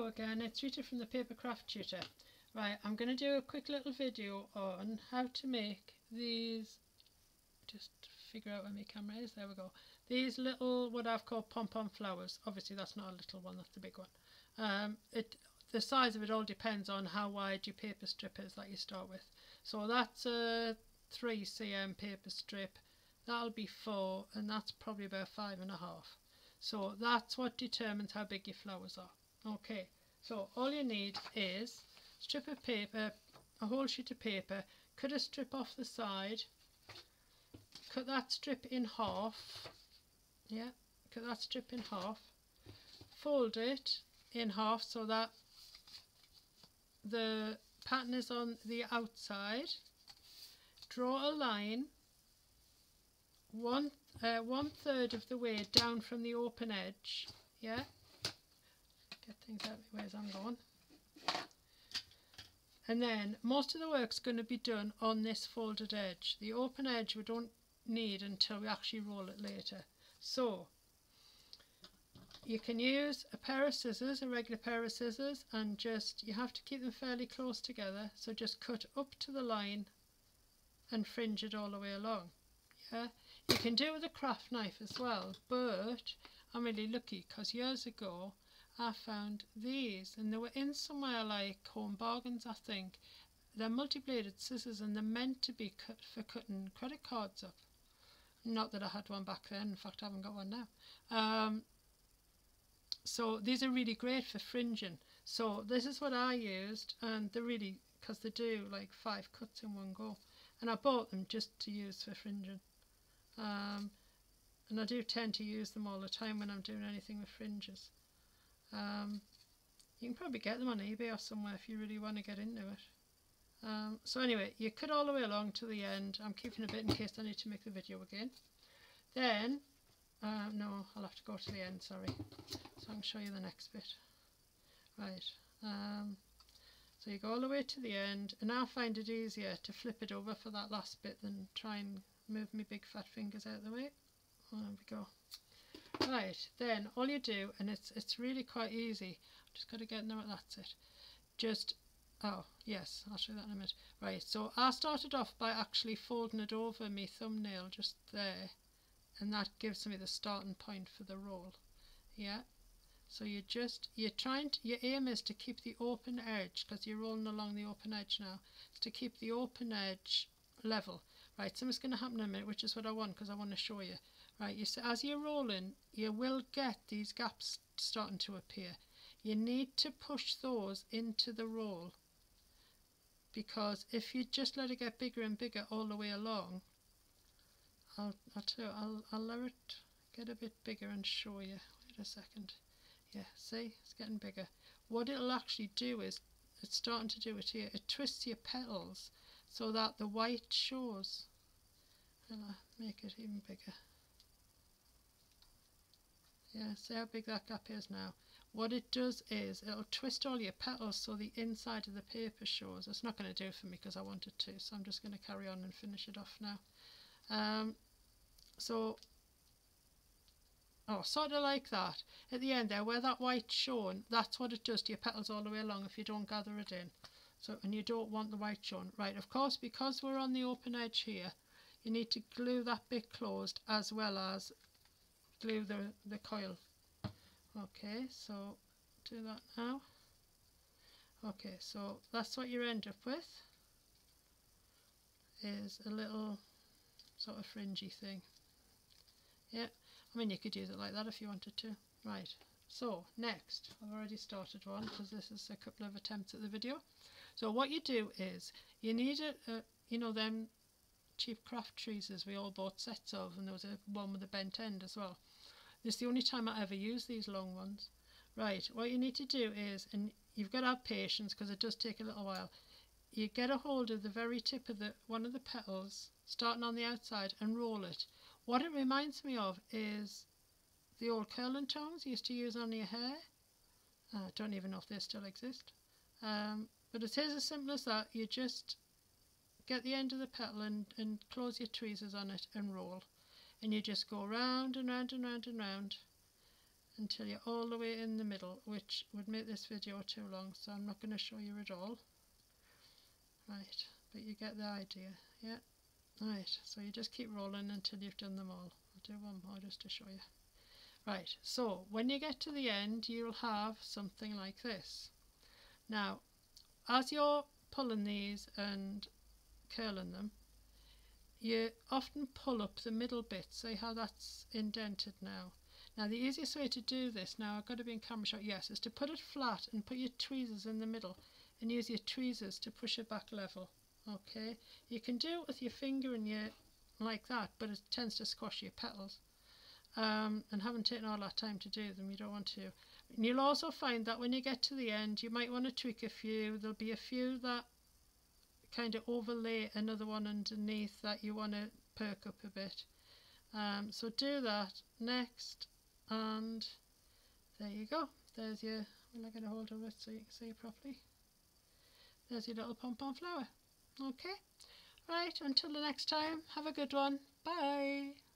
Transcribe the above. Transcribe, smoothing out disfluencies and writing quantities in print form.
again, it's Rita from the Paper Craft Tutor. Right, I'm going to do a quick little video on how to make these, just figure out where my camera is, there we go. These little, what I've called pom-pom flowers. Obviously that's not a little one, that's the big one. The size of it all depends on how wide your paper strip is that you start with. So that's a 3 cm paper strip, that'll be 4, and that's probably about 5.5. So that's what determines how big your flowers are. Okay, so all you need is a strip of paper, a whole sheet of paper, cut a strip off the side, cut that strip in half, yeah, cut that strip in half, fold it in half so that the pattern is on the outside, draw a line one third of the way down from the open edge, yeah, get things out of my way as I'm going, and then most of the work's going to be done on this folded edge. The open edge we don't need until we actually roll it later. So you can use a pair of scissors, a regular pair of scissors, and just, you have to keep them fairly close together, so just cut up to the line and fringe it all the way along. Yeah, you can do it with a craft knife as well, but I'm really lucky because years ago I found these and they were in somewhere like Home Bargains, I think. They're multi-bladed scissors and they're meant to be cut for cutting credit cards up. Not that I had one back then, in fact I haven't got one now. So these are really great for fringing. So this is what I used, and they're really, because they do like 5 cuts in one go, and I bought them just to use for fringing. And I do tend to use them all the time when I'm doing anything with fringes. You can probably get them on eBay or somewhere if you really want to get into it. So anyway, you cut all the way along to the end. I'm keeping a bit in case I need to make the video again. Then, no, I'll have to go to the end, sorry. So I can show you the next bit. Right, so you go all the way to the end, and I find it easier to flip it over for that last bit than try and move my big fat fingers out of the way. There we go. Right, then all you do, and it's really quite easy, just got to get in there, that's it. Just, oh yes, I'll show you that in a minute. Right, so I started off by actually folding it over my thumbnail just there, and that gives me the starting point for the roll. Yeah, so your aim is to keep the open edge, because you're rolling along the open edge now, is to keep the open edge level. Right, something's going to happen in a minute, which is what I want, because I want to show you. Right, you see, as you're rolling, you will get these gaps starting to appear. You need to push those into the roll, because if you just let it get bigger and bigger all the way along, I'll tell you, I'll let it get a bit bigger and show you. Wait a second. Yeah, see, it's getting bigger. What it'll actually do is, it's starting to do it here, it twists your petals so that the white shows. And I'll make it even bigger. Yeah, see how big that gap is now. What it does is it'll twist all your petals so the inside of the paper shows. It's not going to do for me because I want it to, so I'm just going to carry on and finish it off now. Sort of like that. At the end there, where that white's shown, that's what it does to your petals all the way along if you don't gather it in. So, and you don't want the white shown. Right, of course, because we're on the open edge here, you need to glue that bit closed as well as glue the coil. Okay, so do that now. Okay, so that's what you end up with, is a little sort of fringy thing. Yeah, I mean you could use it like that if you wanted to. Right, so next, I've already started one because this is a couple of attempts at the video. So what you do is, you need you know them cheap craft tweezers we all bought sets of, and there was one with a bent end as well. This is the only time I ever use these long ones. Right, what you need to do is, and you've got to have patience because it does take a little while, you get a hold of the very tip of one of the petals, starting on the outside, and roll it. What it reminds me of is the old curling tongs you used to use on your hair. I don't even know if they still exist. But it is as simple as that. You just get the end of the petal and close your tweezers on it and roll. And you just go round and round and round and round until you're all the way in the middle, which would make this video too long, so I'm not going to show you it all. Right, but you get the idea, yeah? Right, so you just keep rolling until you've done them all. I'll do one more just to show you. Right, so when you get to the end, you'll have something like this. Now, as you're pulling these and curling them, you often pull up the middle bit. See how that's indented now? Now the easiest way to do this, now I've got to be in camera shot, yes, is to put it flat and put your tweezers in the middle and use your tweezers to push it back level. Okay, you can do it with your finger and your like that, but it tends to squash your petals. And having taken all that time to do them, you don't want to. And you'll also find that when you get to the end, you might want to tweak a few. There'll be a few that kind of overlay another one underneath that you want to perk up a bit. So do that next, and there you go. There's your, I'm not going to hold it so you can see it properly. There's your little pom-pom flower. Okay, right, until the next time, have a good one. Bye.